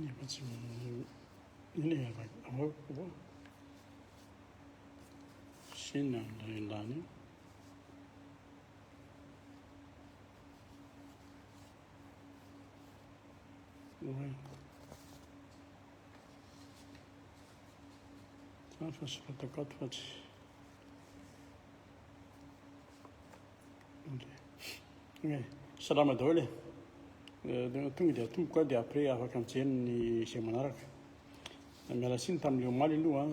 nefa tsy iny avao sina lany fa soratakato fa tsy salama daholo tonga dia tombo koa dia après afaka mijery izay manaraka miala tsiny tamin'ilay omaly aloha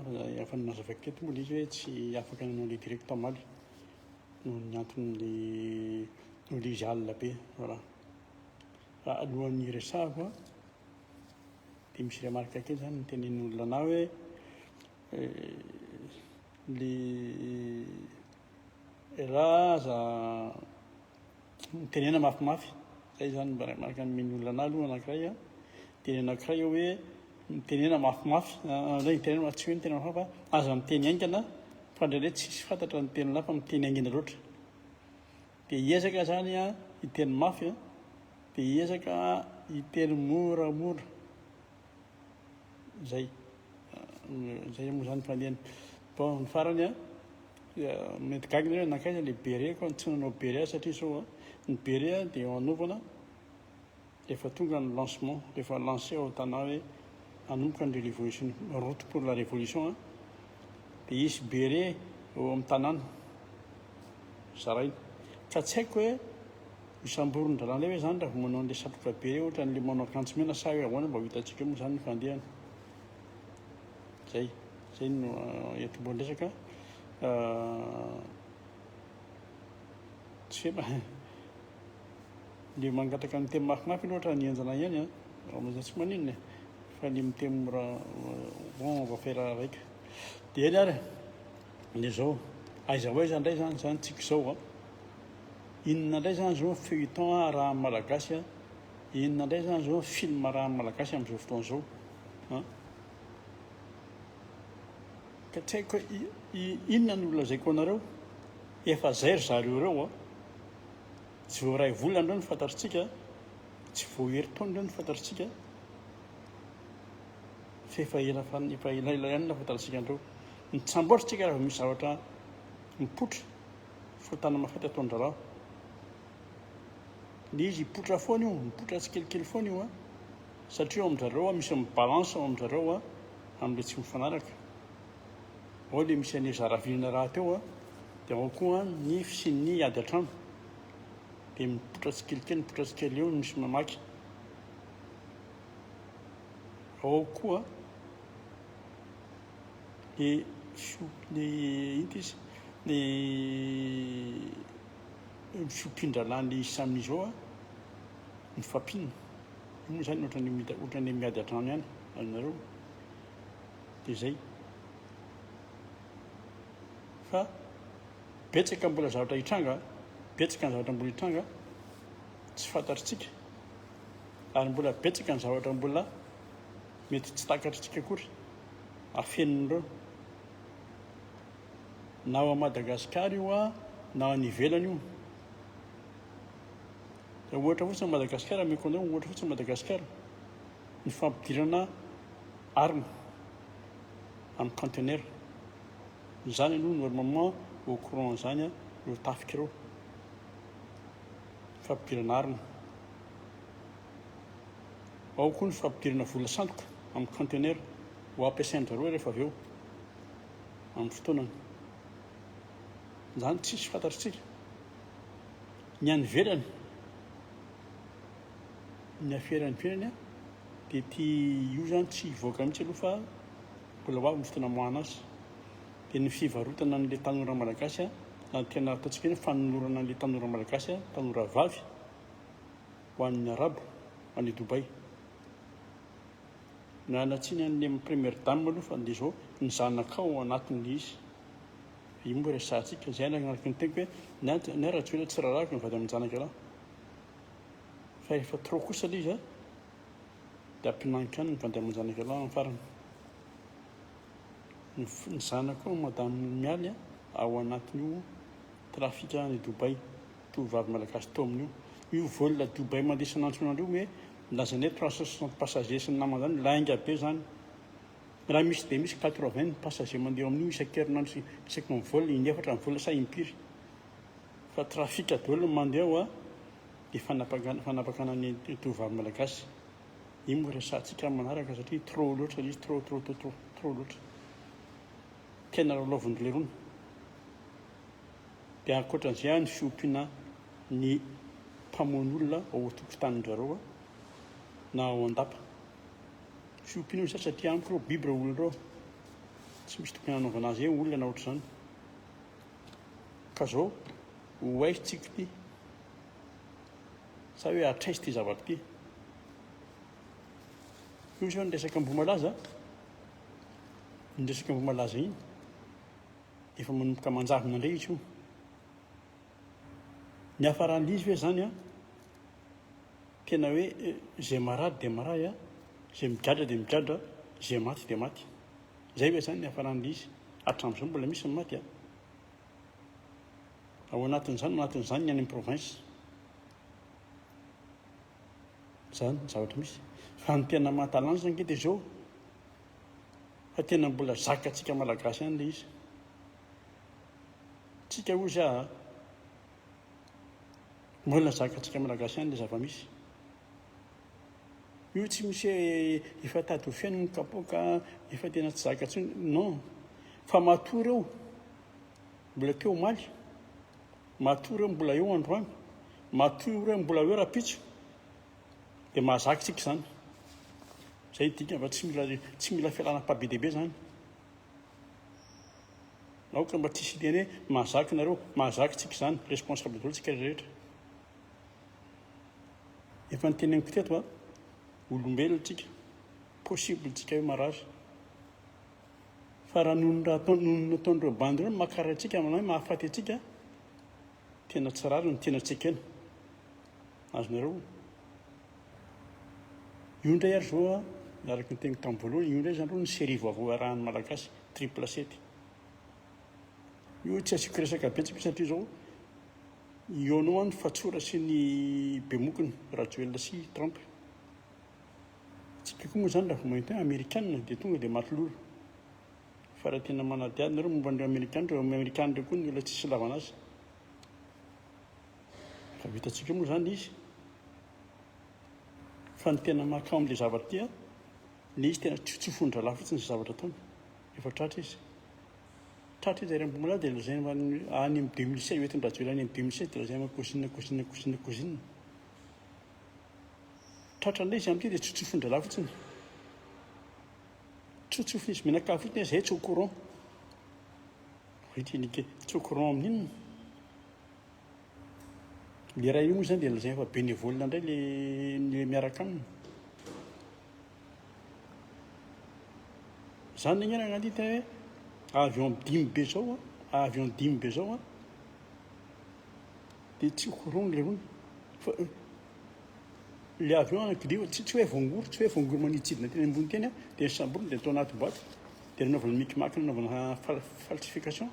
efa nazavaky teto moa izy hoe tsy afaka nanao le direct omaly noho ny anton'le noho le izy alina be voilà fa alohan'ny resahako dia misy remarque kely zany nitenen'olona anah hoe le raha aza mitenena mafimafy zay zany mba remarque nomeny olona anah aloha anankiray teny anankiray hoe mitenena mafimafy zay mitenena tsy hoe mitena mafimafy fa aza miteny aingana fa ndraindray tsisy fantatra ny tenanahy fa miteny aingana loatra dia hiezaka zany a hiteny mafy dia hiezaka hiteny moramora zay moa zany fandehany bon ny farany mety gagy nareo nankaiza le bere ko tsy nanao bere satria zao ny bere dia anaovana rehefa tonga ny lancement rehefa lancé ao an-tanà hoe anomboka ny révolution route pour la révolution dia izy bere eo amin'ny tanàna zaraina ka tsy haiko hoe isamboron-dralàna hoe zany raha vao manao an'ilay satroka bere ohatra n'le manao akanjo mena sa hoe ahoana mba ho hitantsika moa zany ny fandehana zay no eto mbola resaka tsy hoe le mangataka miteny mafimafy loatra nianjana ihany amizay tsy maninona fa le miteny mora bon va faire avec dia eny ary le zao aiza ho aiza indray zany tsika zao inona indray zany zao feuilleton raha malagasy inona indray zany zao film raha malagasy amin'izao fotoana zao ka tsy haiko inona ny olona anareo efa zay ry zareo reo tsy voaray volana reo ny fantatritsika tsy voaheri-taona reo ny fantatritsika fa efa elaela ihany na fantatritsika andreo mitsamboatritsika raha misy zavatra mipotra fotana mafaty ataon-drarah le izy hipotra foana io mipotra tsy kelikely foana io satria ao amin'zareo misy mibalance ao amin'zareo amin'le tsy mifanaraka ao le misy ane zaravilina raha teo dia ao koa ny sy ny ady an-trano dia mipotra tsy kelikely eo misy mamaky ao koa le ita izy le fiopin-dralàna le samin'izao mifampinina moa zany ohatrany miady an-trano ihany aminareo dia zay fa betsaka mbola zavatra hitranga betsaka ny zavatra mbola hitranga tsy fantatritsika ary mbola betsaka ny zavatra mbola mety tsy takatritsika akory afenon'ireo na ao a Madagasikara io na ao anivelany io da ohatra fotsiny Madagasikara meko anao ohatra fotsiny Madagasikara ny fampidirana arme amin'ny conteneur zany aloha normalement au courant zany eo tafika ireo fampidirana arme ao koa ny fampidirana vola sandoka amin'ny conteneur ho ampiasain-jareo rehefa avy eo amin'ny fotoanany zany tsisy fantatritsika ny any velany ny aferany velany dia io zany tsy hivoaka mihitsy aloha fa mbola ho avy ny fotoana moana azy dia ny fivarotana n'le tanora malagasy na tena ataontsika hoe fanolorana n'le tanora malagasy tanora vavy ho an'ny arabo ho an'ny Dubai naanatsiny an'le première dame aloha fa nde zao ny zanakao anatin'le izy io moa resahantsika zay anaraky ny teniko hoe ny ara-tsy hoe tsy rarahako ny vady amin'ny zanaka lahy fa efa trop kosa le izy dia ampinanika any ny vady amin'ny zanaka lahy amin'ny farany ny zanako madame mialy ao anatin'io trafika ny Dubai tovovavy malagasy tao amin'io vol Dubai mandeha isan'andro hoe lazany 360 passager sy ny namana zany lainga be zany raha misy dia misy 80 passager mandeha amin'io isan-kerinandro isaky ny vola inefatra ny vola sa impiry fa trafika daholo mandeha ho a dia fanapakana ny tovovavy malagasy iny moa resantsika manaraka satria trop loatra izy trop loatra tena lalaoviny lerona dia ankoatran'izay ny fiompiana ny mpamoan'olona ao tokotanin-drareo na ao an-dapa fiompiana io satria amiko reo biby reo olona reo tsy misy tokony hanaovana azy olona na ohatr' izany ka zao ho aisytsika ty sa hoe atraisy ty zavatra ty io zao nyresaka mbomalaza nyresaka mbomalaza iny efa manomboka manjavona indray izy io ny hafaran'izy hoe zany a tena hoe zay marady dia maray a zay migadra dia migadra zay maty dia maty zay hoe zany ny hafaran'izy hatramin'izao mbola misy ny maty a ao anatin'izany ny any amin'ny province zany ny zavatra misy fa ny tena mahatalanja zany dia zao fa tena mbola zakatsika malagasy ihany ilay izy tsika io za mbola zakatsika malagasy ihany ilay zava-misy io tsy misy hoe efa tady ho fiainany kapoaka efa tena tsy zakatsiny non fa matory eo mbola teo maly matory eo mbola eo androany matory eo mbola eo rapitso dia mahazakitsika zany zay dika mba tsy mila fialana-pahabe dehibe zany naoka mba tsisy teny hoe mahazaky nareo mahazakitsika zany responsable daholo tsika rehetra efa nyteneniko teto a olombelona tsika possible tsika hoe marary fa raha noho nataon'ireo bandy ireo makarary atsika manao hoe mahafaty atsika tena tsy rary ny tena tsekena azonareo io ndray ary zao a miaraka ny teniko tamin'ny voalohany io ndray zany reo ny série vaovao arahan'ny malagasy 7 io tsy asiko resaka betsaka satria zao ionao any fatsora sy ny bemokiny rajoelina sy Trump tsika koa moa zany raha vao mahita amerikanina dia tonga dia maty lolo fa raha tena manadiady nareo momba nireo amerikanina reo koa ny olona tsisy lavana azy fa vitatsika moa zany izy fa ny tena mahakamo amin'ilay zavatra ty a ilay izy tena tsy fondralahy fotsiny izay zavatra ataony efa tratra izy ray mbomalahy dia lazaina any amin'ny 2016 oetiny rajoelina any amin'ny 2016 dia lazaina cousine tratra indray izy amin'ity dia tsotsofondralahy fotsiny tsotsofona izy menaka fotsiny zay tsy au courant ritynike tsy au courant amin'inona le raha io moa zany dia lazaina fa bénévole indray le miaraka aminy zany nagnera agnaty hoe avion dimy be zao a dia tsy courant le rony fa le avion anakidio tsy hoe voangory manitsidina teny ambony teny a dia ny samborony dia atao anaty boaty dia nanaovana mikimaky nanaovana falsification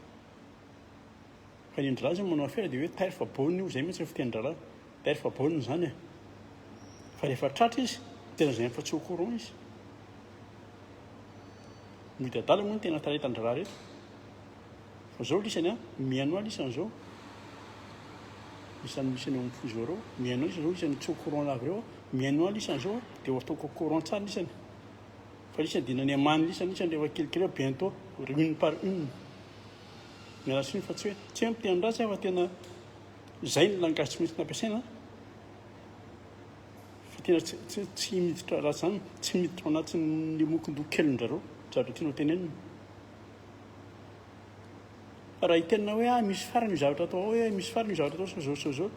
fa ny andraraha zany manao affaire dia hoe taire fa bonne io zay mihitsy ny fitenin-draraha taire fa bonne zany e fa rehefa tratra izy tena zay fa tsy au courant izy midadala moa ny tena taretan-draraha rehetra fa zao lisany a mianoa lisany zao isany misany amin'ny fuseau reo mianoa lisany zao isany tsy au courant avy reo mianoa lisany zao dia ataoko courant tsara lisany fa lisany dinany amany lisany rehefa kelikely bientôt une par une mianatry iny fa tsy hoe tsy hoe miteny ratsy fa tena zay ny langage tsy maintsy nampiasaina fa tena tsy miditra ratsy zany tsy miditra anatin'ny mokondoko kelin-drareo zavatra tianao tenenina raha hitenina hoe misy farany io zavatra atao hoe misy farany io zavatra atao zao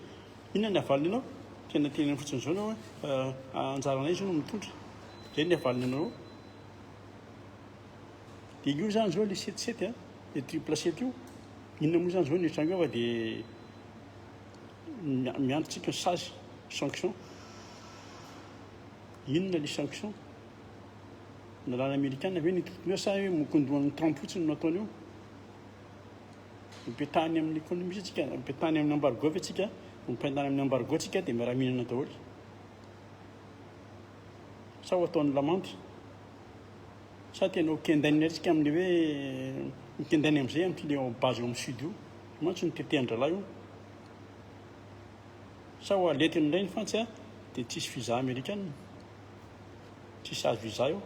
inona ny avaliny anao tena tenena fotsiny zao nao hoe anjaranay zao no mitondra zay ny avaliny anao dia io zany zao le 77 a le 777 io inona moa zany zao ny tranga fa dia miandrotsika ny sazy sanction inona le sanction nalàna amerikanina ve nitotoina sa hoe mokondohan'ny Trump fotsiny no ataony io mipetahany amin'ny économie atsika mipetahany amin'ny embargo fa atsika mipetahany amin'ny embargo atsika dia miara-mihinana daholo sa ho ataon'ny lamandy sa tianao kendainy atsika amin'le hoe mikendainy amin'izay amin'le base eo amin'ny sud io mantsy ny tetehn-dralahy io sa ho alety indray ny fantsy a dia tsisy visa amerikana tsisy azo visa io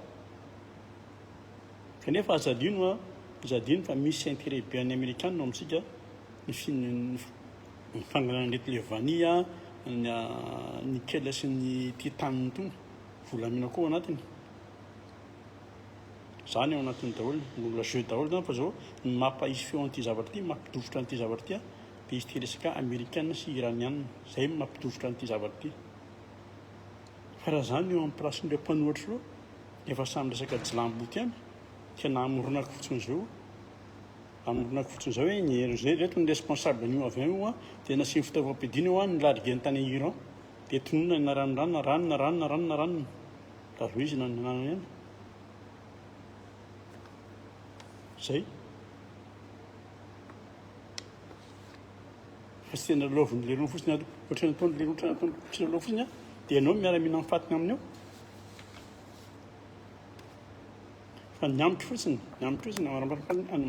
kanefa azadino fa misy intérêt be any amerikana no amintsika ny fangalan'ilay vania ny kela sy ny titaniny tony volamina koa anatiny zany ao anatin'ny daholo mbola jeu daholo zany fa zao ny mampahisy feo an'ity zavatra ity mampidofotra an'ity zavatra ity a dia izy teresaka amerikana sy iraniana zay mampidofotra an'ity zavatra ity fa raha zany eo amin'ny plasin'ireo mpanohatra reo efa samy resaka jilamboty any tena amoronako fotsiny zao hoe ny reto ny responsable an'io avy io a dia nasiany fitaovam-piadiana eo a ny larigany tany Iran dia tononona ranona raha ro izy nanana ihany zay fa tsy tena loviny le rony fotsiny ohatrany ataony le rotra nataony tsy lova fotsiny a dia ianao miara-mihina mifatiny amin'io fa niambitry fotsiny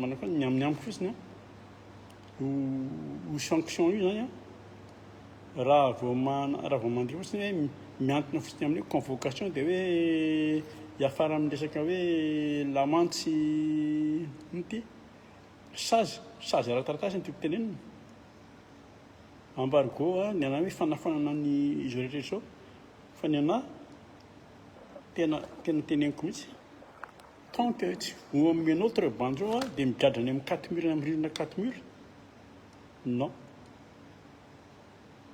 manako niambitry fotsiny a io sanction io zany a raha vao mandry fotsiny hoe miantona fotsiny amin'ny convocation dia hoe hiafara amin'ny resaka hoe lamantsy nyty sazy ara-taratasy ny tiako tenenina embargo a ny anahy hoe fanafanana ny izy rehetrarehetra zao fa ny anahy tena teneniko mihitsy tant que tsy amin'ny autre bande zao a dia migadrany amin'ny 4 mur amin'ny ririna 4 mur non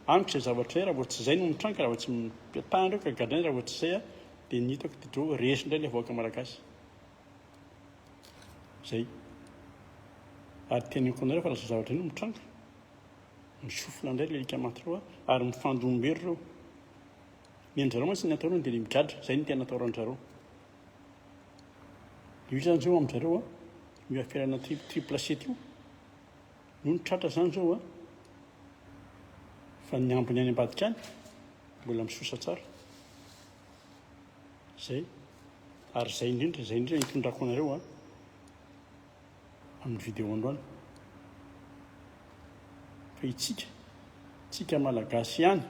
aniko izay zavatra zay raha vao tsy zay no mitranka raha vao tsy mipetahana reo ka gadrany raha vao tsy zay a dia ny hitako dia dro resy indray ilay vahoaka malagasy zay ary teneniko anareo fa raha zay zavatra iny no mitranka misofina indray le lika maty reo a ary mifandombery reo ny anjareo mantsy ny ataoreo dia le migadra zay ny tena ataoranjareo io zany zao amin'izareo a io aferana triple set io no ny tratra zany zao a fa ny ambony any ambadika any mbola misosa tsara zay ary zay indrindra hitondrako anareo a amin'ny vidéo androany fa tsika malagasy ihany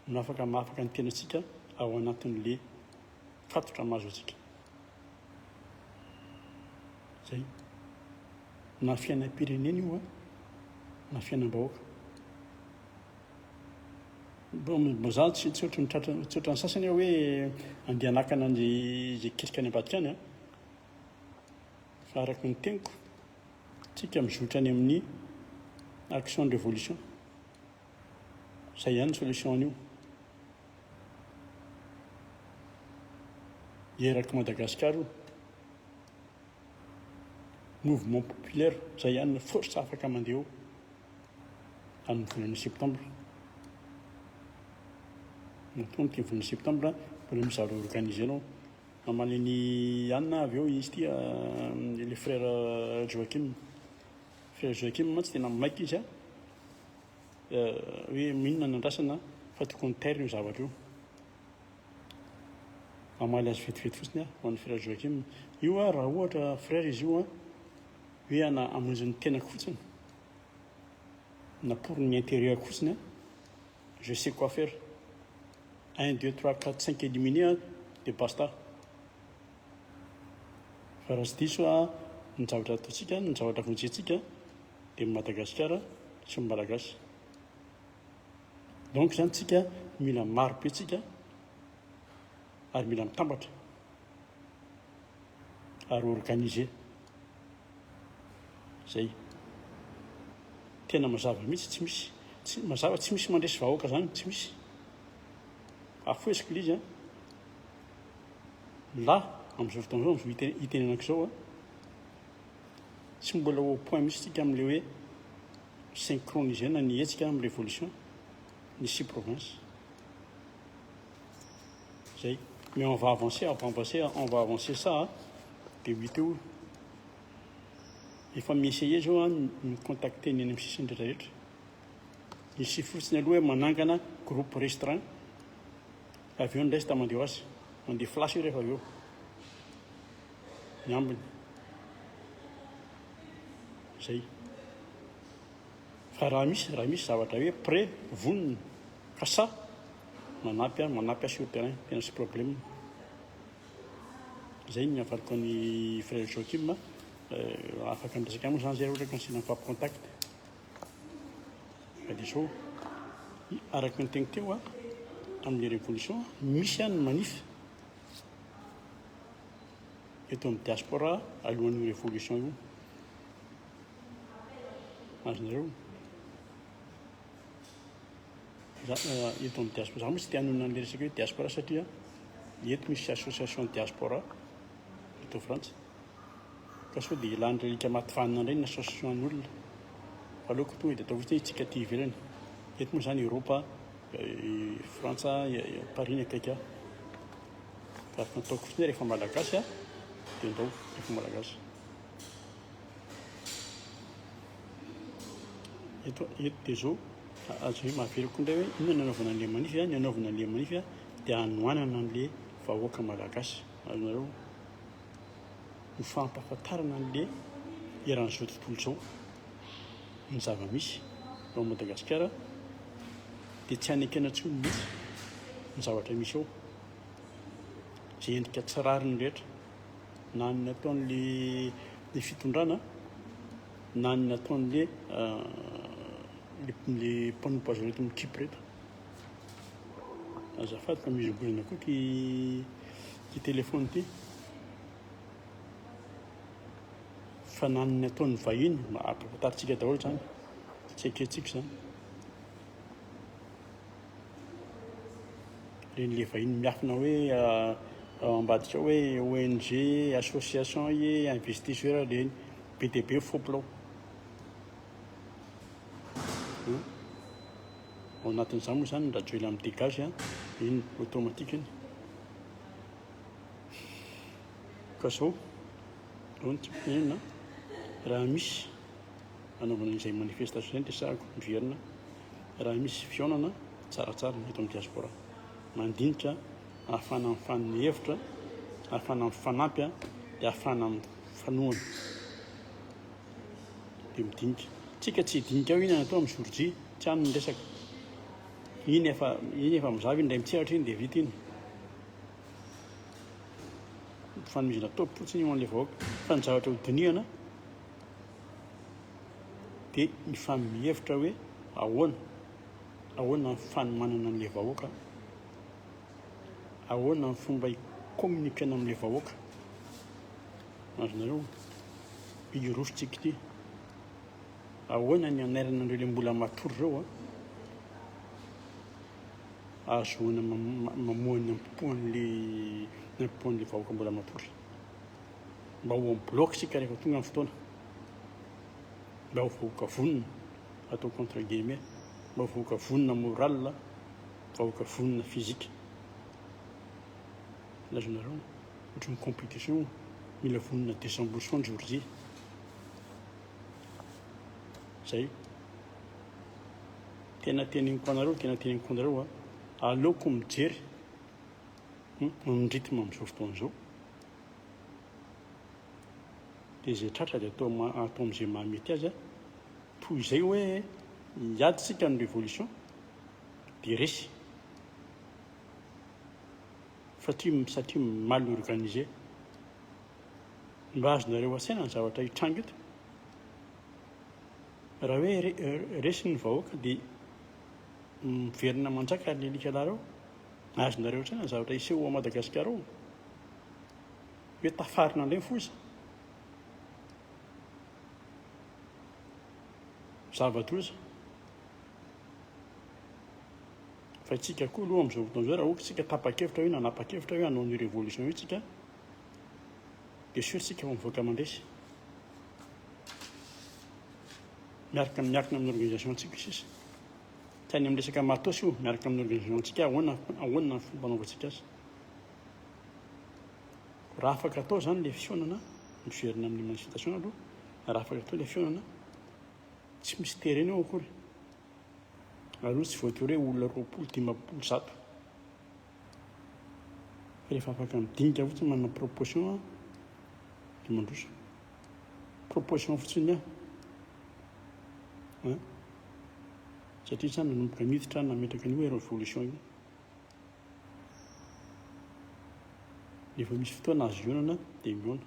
no afaka ny tenatsika ao anatin'le fatotra mazo atsika zay na fiainam-pirenena io a na fiainam-bahoaka za tsy ohatran'ny sasany hoe andeha anakana an'izay kesika any ambadika any a fa araka ny teniko tsika mizotra any amin'ny action de révolution zay ihany solution an'io eraky Madagasikara io mouvement populaire zay ihany ny force afaka mandeha eo amin'ny volana septembre natonyty volana septembre mbola mizaro organisé anao mamaliny anina avy eo izy ty le frère Joakim mantsy tena maika izy a hoe minona nandrasana fa tokony taire io zavatra io amaly azy vetivety fotsiny a ho an'ny frère Joakim io a raha ohatra frère izy io a hoe amonjy ny tenako fotsiny na pour ny intérieur fotsiny a je sais quoi faire 1 2 3 4 5 éliminer dia basta fa raha tsy diso a ny zavatra ataontsika ny zavatra vonjentsika dia Madagasikara sy malagasy donc zany tsika mila maro be tsika ary mila mitambatra ary organisé zay tena mazava mihitsy tsy misy mandresy vahoaka zany tsy misy afoesiko le izy a lahy amin'izao fotoana zao am'izao hitenenako zao a tsy mbola au point misy tsika amin'le hoe synchronisé na ny hetsika amin'ny révolution ny 6 provinces zay mais on va avancer ça dia 8 eo efa miessayer zao a ny contacter ny any amin'ny sisiny rehetrarehetra misy fotsiny aloha hoe manangana groupe restreint avy eo ndraisy tamandeho azy mandeha flasy rehefa avy eo ny ambiny zay. Fa raha misy zavatra hoe pré vonona kasa manampy sur terrain tena sy problème. Zay ny afariko ny frère Joachim afaka miresaka moa zany zay ohatra ka ansina mifampicontact. Fa dia zao araka ny tegny teo amin'ny révolution misy ihany manify eto amin'ny diaspora alohan'io révolution io. Azonareo eto amin'ny diaspora za moa tsy tia hanonona an'ilay resaka hoe diaspora satria eto misy association diaspora eto Frantsa ka sao dia ilany relika mativanina indray ny association an'olona fa aleoko tonga dia atao fotsiny tsika ty ivelany. Eto moa zany Europa, Frantsa, Paris ny akaiky fa ataoko fotsiny rehefa malagasy dia ndao rehefa malagasy. Eto dia zao azo hoe mahaveloko indray hoe inona ny anaovana an'ilay manify ny anaovana an'ilay manify dia hanoanana an'ilay vahoaka malagasy. Azonareo ho fampahafantarana an'ilay eran'izao tontolo izao ny zava-misy ao Madagasikara dia tsy hanekena intsony mihitsy ny zavatra misy ao zay endrika tsirariny rehetra na ny nataon'ilay fitondrana na ny nataon'ilay mpanompo azy reto mikipy reto. Azafady fa mizongozona koa ty telefony ty fa na ny nataon'ny vahiny ampahafantaritsika daholo zany tsy akehtsika zany. Ren'ilay vahiny miafina hoe ambadika hoe ONG association investisseur reny be dia be fopilao ao anatin'izany moa zany raha joela amin'ny dégage iny automatique iny ka zao inona raha misy anaovana izay manifestation zay ndresahako miverina raha misy fihaonana tsaratsara eto amin'ny diaspora mandinitra ahafana mifanina hevitra ahafana mifanampy dia ahafana mifanohana dia midinika tsika tsy hidinika ao iny natao amin'ny jour-J tsy hanony resaka iny efa mizavy iny ray mitsehatra iny dia vita iny fanomezana topo fotsiny io an'ilay vahoaka fa ny zavatra hodinihana dia mifamihevitra hoe ahoana ny fanomanana an'ilay vahoaka ahoana ny fomba hikomunikana amin'ilay vahoaka. Azonareo irositsika ity ahoana ny anairana an'ireo ilay mbola matory ireo ahazoana mamohan'ny ampopoan'ilay vahoaka mbola matory mba ho en bloc sika rehefa tonga amin'ny fotoana mba ho vahoaka vonona atao contre guillemets mba ho vahoaka vonona moral vahoaka vonona fizika. Lazonareo ohatran'ny compétition mila vonona 200% jour-J zay tena teneniko anareo aleoko mijery ny rythme amin'izao fotoana izao dia zay tratra dia atao amin'izay mahamety azy toy izay hoe hiady sika ny révolution dia resy satria mal organisé mba azonareo asaina ny zavatra hitrango eto raha hoe resy ny vahoaka dia miverina manjaka lelika lara ao azonareo asaina ny zavatra hiseho ao Madagasikara ao hoe tafarina indray foza zava-doza fa itsika koa aloha amin'izao fotoana izao raha ohatra tsika tapa-kevitra hoe nanapa-kevitra hoe hanao ny révolution io tsika dia sûr tsika fa mivoaka mandresy miaraka amin'ny organisation antsika sisa tsy any amin'ny resaka matosy io miaraka amin'ny organisation antsika ahoana ny fomba anaovantsika azy raha afaka atao zany ilay fihaonana miverina amin'ny manifestation aloha raha afaka atao ilay fihaonana tsy misy tereny eo akory aloha tsy voatery hoe olona 20-30 zato rehefa afaka midinika fotsiny manana proposition dia mandroso proposition fotsiny satria tsy nanomboka miditra nametraka an'io hoe révolution io rehefa misy fotoana azo ionana dia miona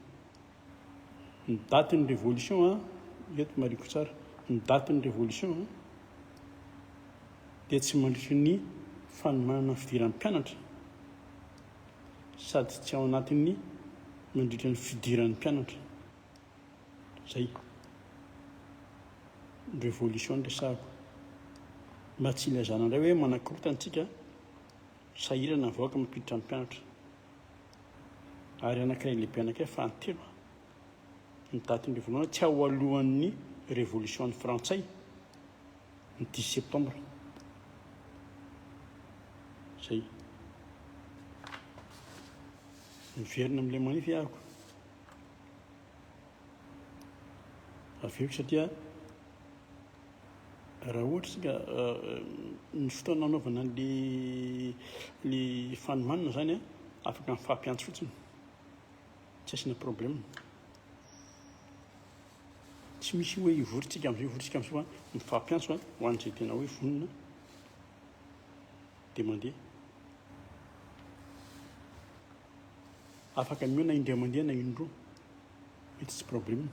ny daty ny révolution eto mariko tsara ny daty ny révolution dia tsy mandritry ny fanomanana fidiran'ny mpianatra sady tsy ao anatin'ny mandritra ny fidiran'ny mpianatra zay révolution ny resahako mba tsy ilazana indray hoe manankorotantsika sahirana vaoaka mampiditra ny mpianatra ary anankiray lehibe anankiray fahantelo ny daty ny révolution tsy ao alohan'ny révolution ny frantsay ny 10 septembre zay miverina amin'ilay manify ahako aveko satria raha ohatra sika ny fotoana anaovana le fanomanana zany afaka mifampiantso fotsiny tsy asina problème tsy misy hoe ivorintsika amin'izay ivorintsika amin'izay fa mifampiantso ho an'izay tena hoe vonona dia mandeha afaka miona indray mandeha na indroa mety tsy problème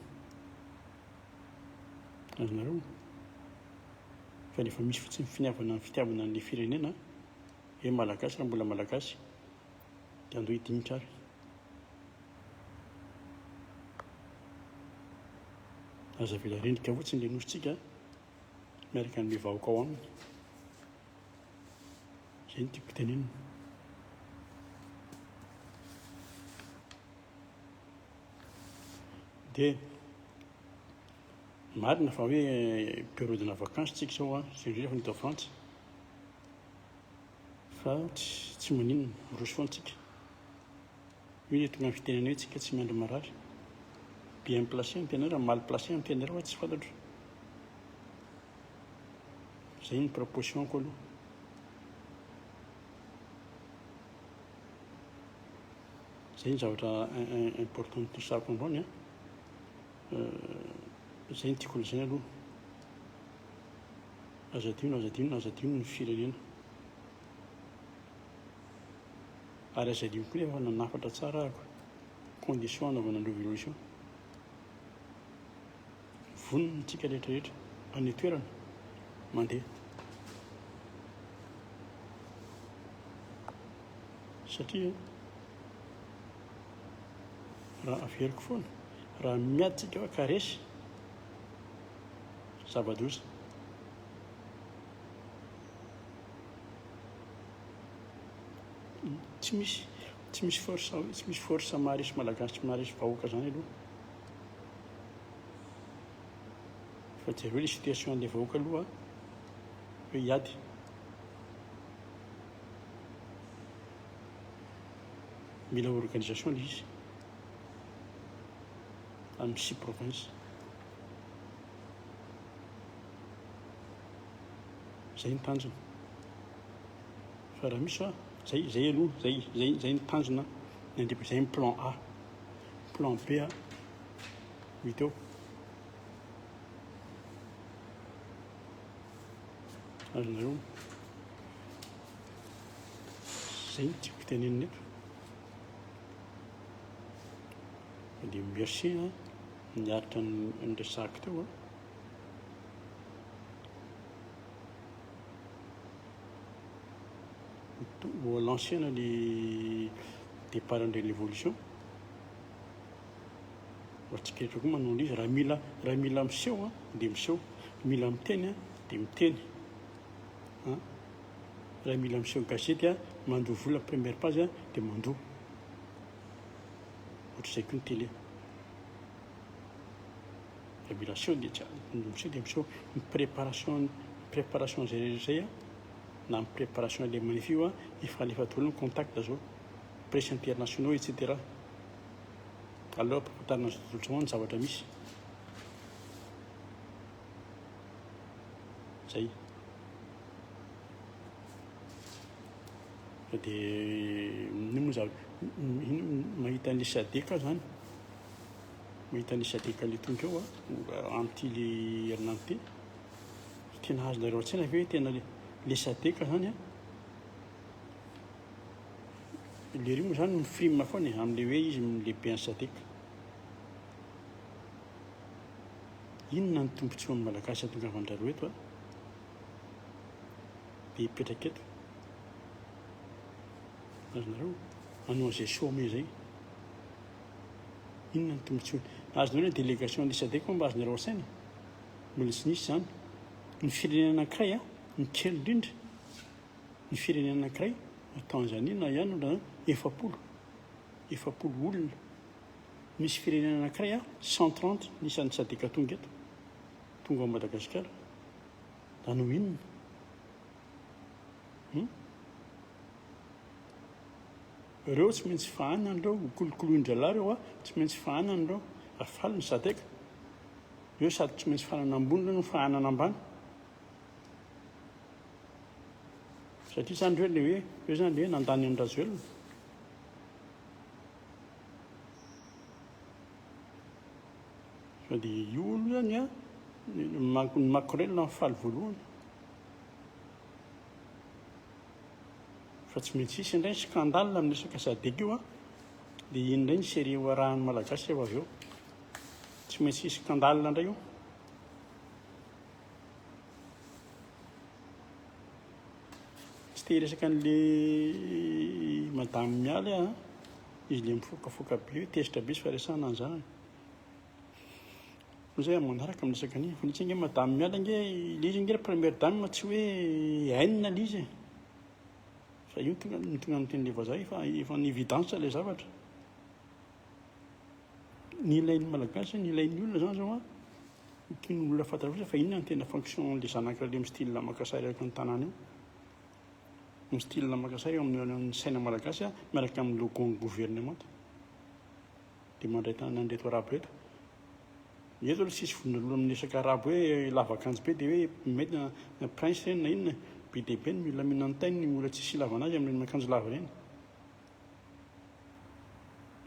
azonareo fa rehefa misy fotsiny fitiavana n'ilay firenena hoe malagasy raha mbola malagasy dia andao hidinitra ary aza vela rendrika fotsiny le nositsika miaraka n'ilay vahoaka ao aminy zay ny tiako tenenina dia marina fa hoe période-na vacances tsika zao sy indrindra fa ny tao frantsa fa tsy maninona roso foantsika io le tonga amin'ny fitenena hoe tsika tsy miandro marary bien placé amin'ny tena raha mal placé amin'ny tena raha fa tsy fantatro zay ny proposition ko aloha zay ny zavatra important tosako androny zay ny tiako lazaina aloha azadino ny firenena ary azadino koa rehefa nanafatra tsara ahako condition anaovana révolution vonona tsika rehetrarehetra any toerana mandeha satria raha averiko foana raha miadytsika hoe karesy zava-doza tsy misy force maharesy malagasy tsy maharesy vahoaka zany aloha fa jereo le situation an'ilay vahoaka aloha hoe hiady mila organisation le izy amin'ny 6 province zay ny tanjona fa raha misy zay aloha zay ny tanjona nandripa zay ny plan A plan B hita eo azonareo zay ny tiako tenenina eto dia merci niaritra nyresahako teo au l'ancienne les départ de l'évolution tsika rehetra koa manao izy raha mila miseho dia miseho mila miteny dia miteny raha mila miseho gazety mandoha vola première page dia mandoha ohatr'izay koa ny télé raha mila miseho dia miseho dia miseho préparation zay rehetra zay na amin'ny préparation le manify io efa alefa daholo ny contact zao presse internationaux etc alors ampahafantarina azy tontolo tsoa ny zavatra misy zay dia ino moa zaho mahita an'le sadeka zany mahita an'le sadeka le tonga eo an'ity le herinandro ty tena azonareo an-tsaina ve tena le sadeka zany a le ry moa zany mifrime foana amin'le hoe izy lehibe any sadeka. Inona ny tombontsoa amin'ny malagasy atonga avandrareo eto a dia hipetraka eto azonareo hanao an'izay some zay. Inona ny tombontsoa azonareo hoe délégation an'le sadeka mba azonareo an-saina mbola tsy nisy zany. Ny firenena anankiray a ny kely indrindra ny firenena anankiray Tanzania na ihany na efapolo olona misy firenena anankiray a 130 nisan'ny sadeka tonga eto tonga ao Madagasikara zany ho inona ireo tsy maintsy fahanana ireo kolokoloin-dralahy ireo a tsy maintsy fahanana ireo afaly ny sadeka eo sady tsy maintsy fahanana ambony no fahanana ambany satria zany reo le hoe eo zany le hoe nandany amin'ny rajoelona sady io olo zany a ny makorelona mifaly voalohany fa tsy maintsy isy indray scandale amin'ny resaka sadeka io a dia indray ny série ho arahan'ny malagasy eo avy eo tsy maintsy isy scandale indray io. Tsy te hiresaka an'le madame mialy a izy le mifokafoka be hoe tezitra be sy faharesahana an'izany zay amin'ny manaraka amin'ny resaka an'iny fa nisy nge madame mialy nge le izy nge première dame tsy hoe hainina le izy fa io tonga amin'ny teny le vazaha efa ny évidence le zavatra ny ilain'ny malagasy ny ilain'ny olona zany zao a tiany olona fantatra fotsiny fa inona ny tena fonction le zanak'ireo le style makasary araka ny tanàna io ny style makasary eo amin'ny saina malagasy a miaraka amin'ny logo ny gouvernement dia mandray tanàna an'reto arabo reto eto aloha tsisy vonona amin'ny resaka arabo hoe lavakanjo be dia hoe mety na prince reny na inona be dia be ny mila mihinany tainy ny mora tsisy ilavana azy amin'ireny makanjo lava ireny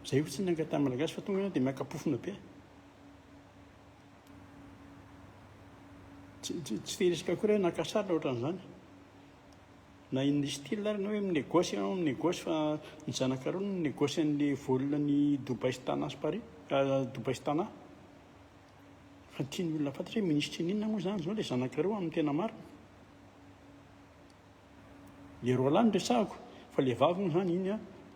zay fotsiny ny angatahany malagasy fa tonga dia miakapofona be tsy tehiresika koa hoe nakasarina ohatran'izany na in'ny style ary na hoe minégosy ianao minégosy fa ny zanak'areo no négosy an'le volina ny Dubai sy Tana sy Paris Dubai sy Tana fa tiany olona fantatra hoe ministre n'inona moa zany zao le zanak'areo amin'ny tena marina le roa lahy no resahako fa le vavy moa zany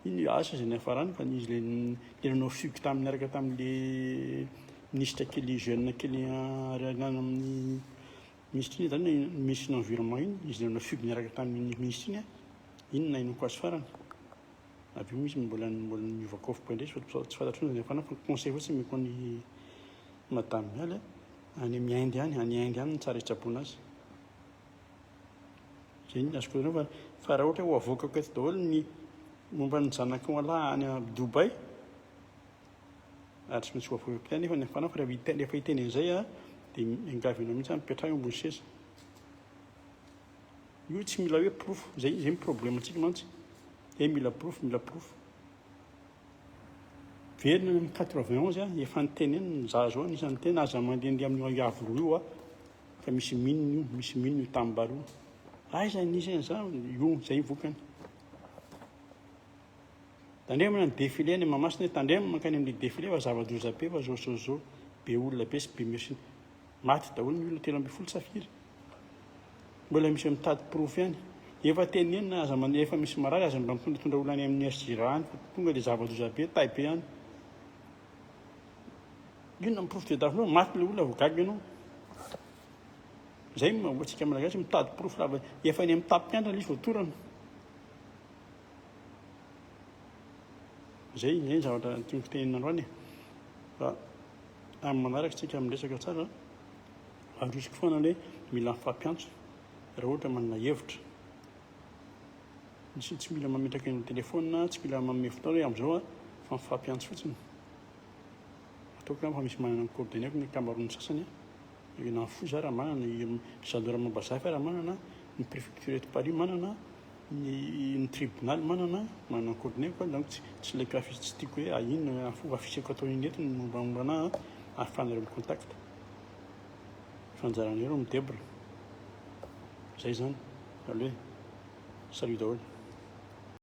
iny asa zay ny hafarany fa izy le nanao fugue miaraka tamin'le ministre kely jeune kely arianana amin'ny ministre iny zany ministre de l'environnement iny izy le nanao fugue miaraka tamin'ny ministre iny a inona inoko azy farany avy io izy mbola miovakofo indray tsy fantatro ny hafarana fa conseil fotsiny meko ny madame mialy any amin'ny Inde any ny tsara hitsaboana azy zay ny azoko zany fa raha ohatra ho avoakako eto daholo ny momba ny zanaka lahy any a Dubai ary tsy maintsy ho avoakako ihany nefa ny hafanana fa rehefa hiteny an'izay a dia engavina mihitsy mipetraha ambony seza io tsy mila hoe proof zay ny problème antsika mantsy mila proof verina amin'ny 91 a efa nyteneny ny zazo ao nisan'ny tena aza mandehandeha amin'ny avoloa io a fa misy minony io tambary io aiza nisy zany io zay vokany tandremana ny défilé any Mahamasina tandremana mankany amin'ny défilé fa zava-doza be fa zao be olona be sy be merci maty daholo ny olona 13 safiry mbola misy mitady proof ihany efa tenenina aza efa misy marary aza mba mitondra olona any amin'ny SGRA any fa tonga dia zava-doza be tay be any inona ny proof de dafino maty le olona voagaga ianao zay mahoantsika malagasy mitady proof lava efa any amin'ny tapikandra le izy voatorana zay ny zavatra tiako tenenina androany fa amin'ny manaraka tsika amin'ny resaka tsara arosiko foana hoe mila mifampiantso raha ohatra manana hevitra tsy mila mametraka ny telefona tsy mila manome fotoana hoe amin'izao a fa mifampiantso fotsiny ataoko fa misy manana ny coordonnéko ny camarony sasany na fo za raha manana gendarme Bazafy raha manana ny préfecture eto Paris manana ny tribunal manana manankorinay koa donc tsy lay piafisy tsy tiako hoe inona afisako atao iny ety ny mombamomba ahafanareo ny contact fanjaran'ireo midebra zay zany aloha hoe salut daholo.